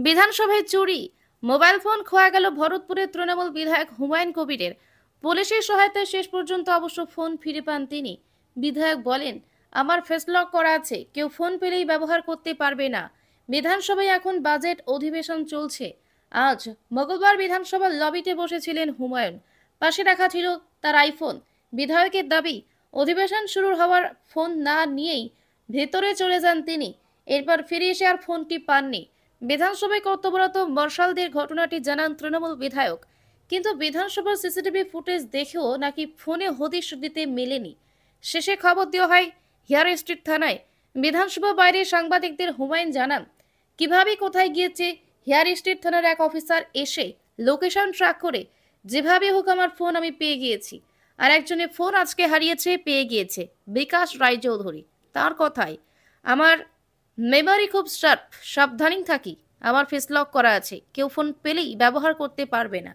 বিধানসভায় চুরি, mobile phone খোয়া গেল ভরতপুরের তৃণমূল বিধায়ক হুমায়ুন কবিরের। পুলিশের সহায়তায় শেষ পর্যন্ত অবশ্য ফোন ফিরে পান তিনি। বিধায়ক বলেন, আমার ফেস লক করা আছে, কেউ ফোন পেলেই ব্যবহার করতে পারবে না। বিধানসভায় এখন বাজেট অধিবেশন চলছে। আজ মঙ্গলবার বিধানসভার লবিতে বসেছিলেন হুমায়ুন। পাশে রাখা ছিল তার আইফোন। বিধায়কের দাবি, অধিবেশন শুরু হওয়ার ফোন না নিয়েই ভেতরে চলে যান তিনি। এরপর ফিরে এসে আর ফোনটি পাননি। বিধানসভায় কর্তব্যরত মর্শালদের ঘটনাটি জানান তৃণমূল বিধায়ক। কিন্তু বিধানসভার সিসিটিভি ফুটেজ দেখেও নাকি ফোনে হদিশ দিতে মেলেনি। শেষে খবর দেওয়া হয় হেয়ার স্ট্রিট থানায়। বিধানসভা বাইরে সাংবাদিকদের হুমায়ুন জানান, কিভাবে কোথায় গিয়েছে হেয়ার স্ট্রিট থানার এক অফিসার এসে লোকেশন ট্র্যাক করে যেভাবে হোক আমার ফোন আমি পেয়ে গিয়েছি। আর একজনের ফোন আজকে হারিয়েছে, পেয়ে গিয়েছে বিকাশ রায়চৌধুরী। তার কথায়, আমার মেমরি খুব শার্প, সাবধানেই থাকি। আমার ফেস লক করা আছে, কেউ ফোন পেলেই ব্যবহার করতে পারবে না।